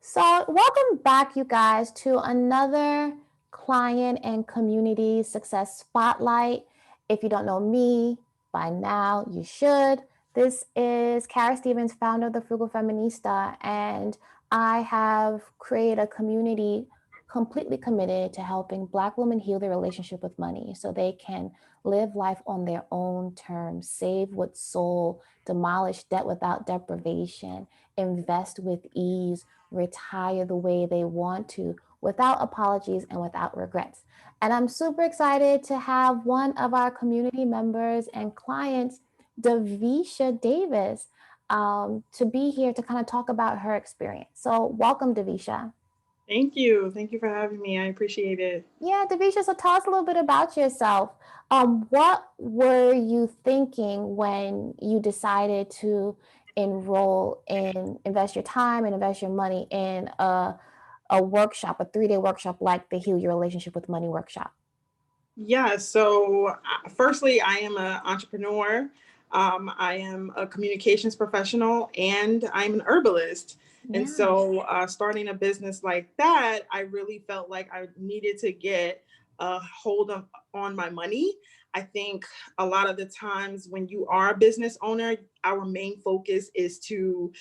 So, welcome back, you guys, to another client and community success spotlight. If you don't know me by now, you should. This is Kara Stevens, founder of the Frugal Feminista, and I have created a community completely committed to helping Black women heal their relationship with money so they can live life on their own terms, save with soul, demolish debt without deprivation, invest with ease, retire the way they want to without apologies and without regrets. And I'm super excited to have one of our community members and clients, Davisha Davis, to be here to kind of talk about her experience. So, welcome, Davisha. Thank you. Thank you for having me. I appreciate it. Yeah, Davisha, so tell us a little bit about yourself. What were you thinking when you decided to enroll and invest your time and invest your money in a workshop, a 3-day workshop like the Heal Your Relationship with Money workshop? Yeah, firstly, I am an entrepreneur. I am a communications professional and I'm an herbalist. And Yes. so, starting a business like that, I really felt like I needed to get a hold of on my money. I think a lot of the times when you are a business owner, our main focus is to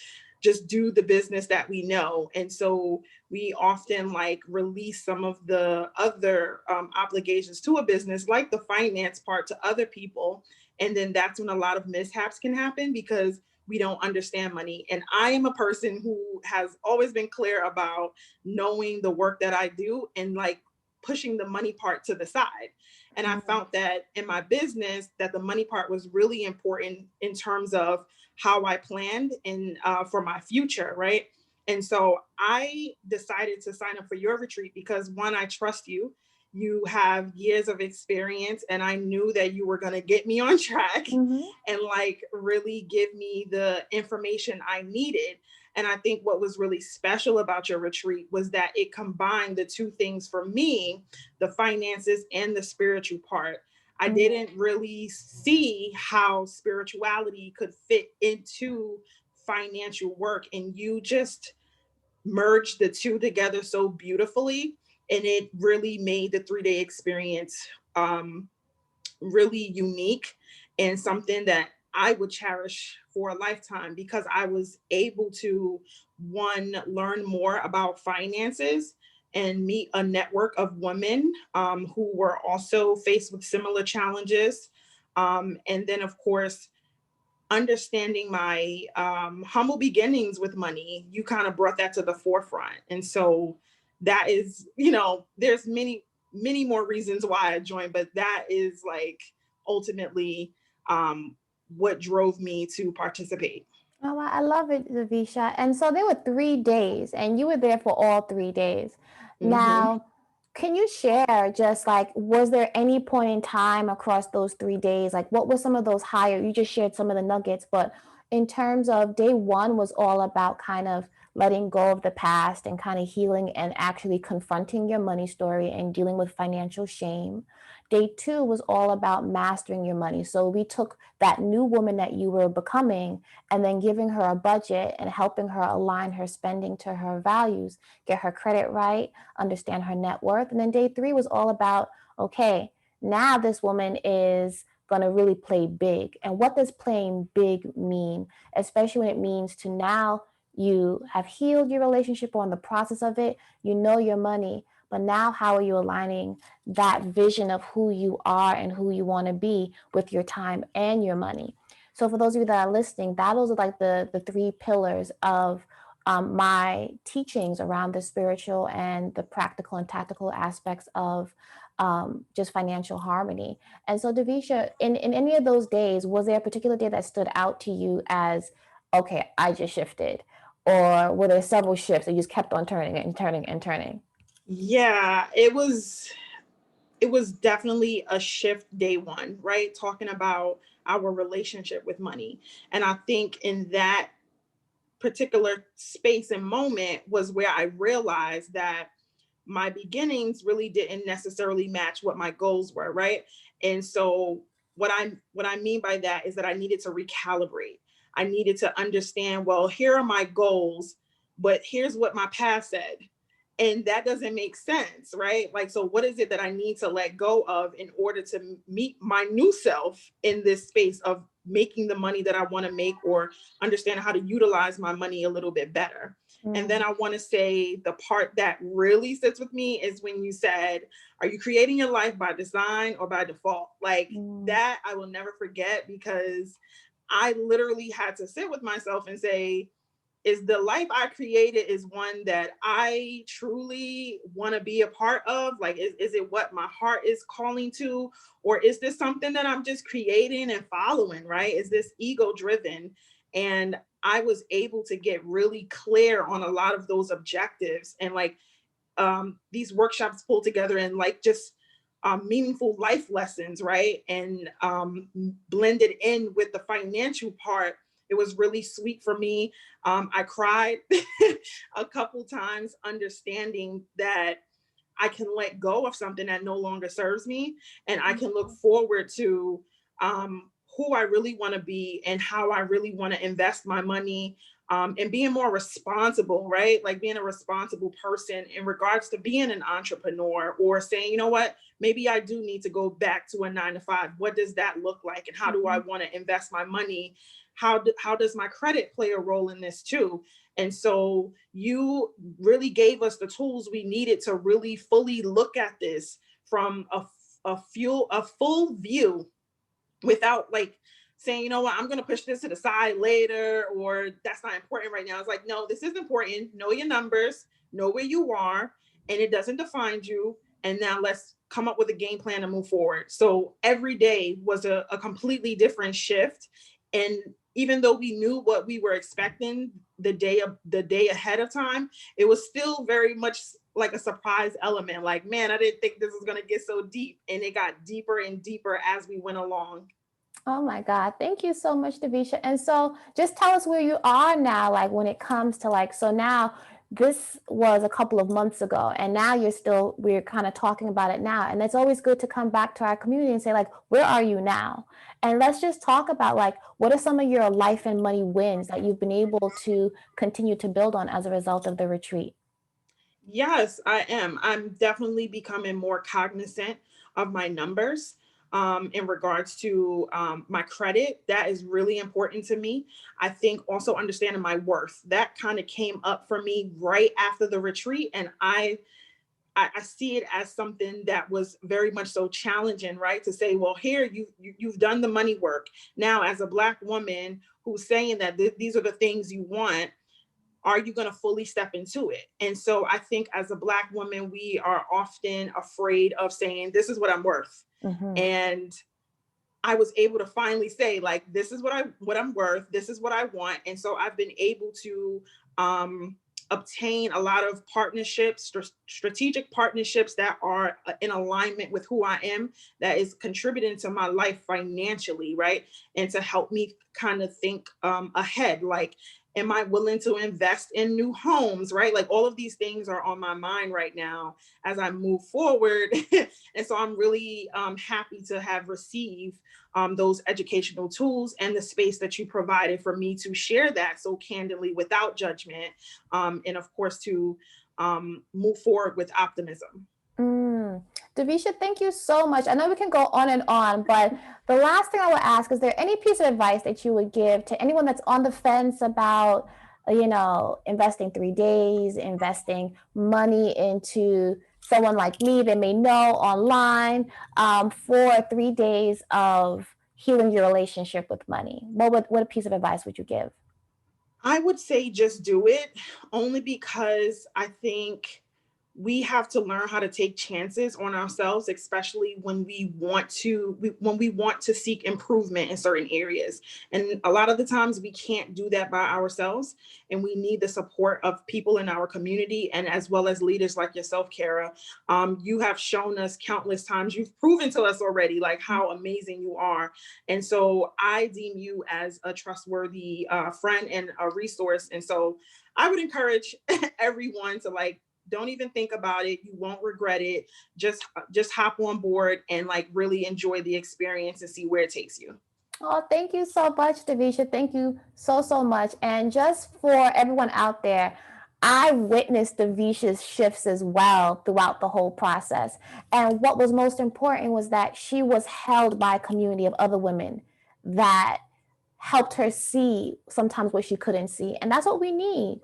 just do the business that we know. And so we often like release some of the other obligations to a business, like the finance part, to other people. And then that's when a lot of mishaps can happen because we don't understand money. And I am a person who has always been clear about knowing the work that I do and like pushing the money part to the side. And I Mm. found that in my business that the money part was really important in terms of how I planned and for my future, right? And so I decided to sign up for your retreat because one, I trust you. You have years of experience, and I knew that you were going to get me on track Hmm. and like really give me the information I needed. And I think what was really special about your retreat was that it combined the two things for me, the finances and the spiritual part. I Hmm. didn't really see how spirituality could fit into financial work. And you just merged the two together so beautifully. And it really made the 3 day experience really unique and something that I would cherish for a lifetime because I was able to, one, learn more about finances and meet a network of women who were also faced with similar challenges. And then, of course, understanding my humble beginnings with money, you kind of brought that to the forefront. And so that is, there's many more reasons why I joined, but that is like ultimately what drove me to participate. Oh, I love it, Davisha. And so there were 3 days, and you were there for all 3 days. Mm-hmm. Now, can you share just like, was there any point in time across those 3 days? Like, what were some of those higher? You just shared some of the nuggets, but in terms of day one, was all about kind of letting go of the past and kind of healing and actually confronting your money story and dealing with financial shame. Day two was all about mastering your money. So we took that new woman that you were becoming and then giving her a budget and helping her align her spending to her values, get her credit right, understand her net worth. And then day three was all about, okay, now this woman is going to really play big. And what does playing big mean? Especially when it means to now you have healed your relationship or in the process of it, you know your money. But now, how are you aligning that vision of who you are and who you want to be with your time and your money? So for those of you that are listening, those are like the three pillars of my teachings around the spiritual and the practical and tactical aspects of just financial harmony. And so, Davisha, in any of those days, was there a particular day that stood out to you as, okay, I just shifted? Or were there several shifts that you just kept on turning and turning and turning? Yeah, it was definitely a shift day one, right? Talking about our relationship with money. And I think in that particular space and moment was where I realized that my beginnings really didn't necessarily match what my goals were, right? And so what I mean by that is that I needed to recalibrate. I needed to understand, well, here are my goals. but here's what my past said. And that doesn't make sense, right? Like, so what is it that I need to let go of in order to meet my new self in this space of making the money that I want to make, or understand how to utilize my money a little bit better? And then Mm, I want to say the part that really sits with me is when you said, are you creating your life by design or by default? Like, mm, that I will never forget, because I literally had to sit with myself and say, is the life I created is one that I truly want to be a part of? Like, is it what my heart is calling to? Or is this something that I'm just creating and following, right? Is this ego driven? And I was able to get really clear on a lot of those objectives, and like, these workshops pulled together and like just meaningful life lessons, right? And blended in with the financial part. It was really sweet for me. I cried a couple times, understanding that I can let go of something that no longer serves me, and I can look forward to who I really want to be and how I really want to invest my money, and being more responsible, right? Like being a responsible person in regards to being an entrepreneur, or saying, you know what, maybe I do need to go back to a 9 to 5. What does that look like? And how do I mhm, want to invest my money? How does my credit play a role in this too? And so you really gave us the tools we needed to really fully look at this from a full view, without like saying, you know what, I'm going to push this to the side later, or that's not important right now. It's like, no, this is important. Know your numbers, know where you are, and it doesn't define you. And now let's come up with a game plan to move forward. So every day was a completely different shift. And even though we knew what we were expecting the day ahead of time, it was still very much like a surprise element. Like, man, I didn't think this was going to get so deep. And it got deeper and deeper as we went along. oh my God. Thank you so much, Davisha. And so just tell us where you are now, like when it comes to like, so now this was a couple of months ago, and now we're kind of talking about it now. And it's always good to come back to our community and say, like, where are you now? And let's just talk about like, what are some of your life and money wins that you've been able to continue to build on as a result of the retreat? Yes, I am. I'm definitely becoming more cognizant of my numbers, in regards to my credit. That is really important to me. I think also understanding my worth. That kind of came up for me right after the retreat. And I see it as something that was very much so challenging, right? To say, well, here you've done the money work. Now, as a Black woman who's saying that these are the things you want, are you going to fully step into it? And so I think as a Black woman, we are often afraid of saying, this is what I'm worth. Hmm. And I was able to finally say, like, this is what I'm worth. This is what I want. And so I've been able to obtain a lot of partnerships, strategic partnerships that are in alignment with who I am, that is contributing to my life financially, right? And to help me kind of think ahead, like, am I willing to invest in new homes, right? Like, all of these things are on my mind right now as I move forward. And so I'm really happy to have received those educational tools and the space that you provided for me to share that so candidly without judgment, and of course to move forward with optimism. Mm. Davisha, thank you so much. I know we can go on and on, but the last thing I would ask, is there any piece of advice that you would give to anyone that's on the fence about, investing 3 days, investing money into someone like me they may know online, for 3 days of healing your relationship with money? What piece of advice would you give? I would say just do it, only because I think we have to learn how to take chances on ourselves, especially when when we want to seek improvement in certain areas. And a lot of the times we can't do that by ourselves, and we need the support of people in our community, and as well as leaders like yourself, Kara. You have shown us countless times. You've proven to us already like how amazing you are, and so I deem you as a trustworthy friend and a resource. And so I would encourage everyone to like, don't even think about it. You won't regret it. Just hop on board and like really enjoy the experience and see where it takes you. Oh, thank you so much, Davisha. Thank you so, so much. And just for everyone out there, I witnessed Davisha's shifts as well throughout the whole process. And what was most important was that she was held by a community of other women that helped her see sometimes what she couldn't see. And that's what we need.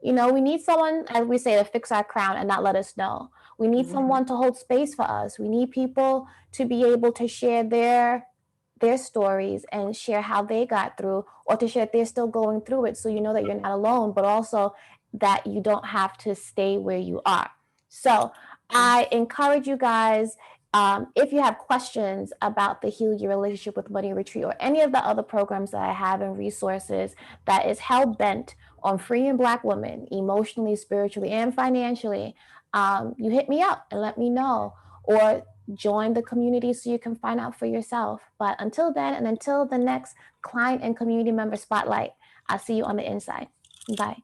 We need someone, as we say, to fix our crown and not let us know. We need Mhm. someone to hold space for us. We need people to be able to share their stories and share how they got through, or to share if they're still going through it, so you know that you're not alone, but also that you don't have to stay where you are. So I encourage you guys, if you have questions about the Heal Your Relationship with Money Retreat or any of the other programs that I have and resources that is hell bent on freeing Black women emotionally, spiritually, and financially, you hit me up and let me know, or join the community so you can find out for yourself. But until then, and until the next client and community member spotlight, I'll see you on the inside. Bye.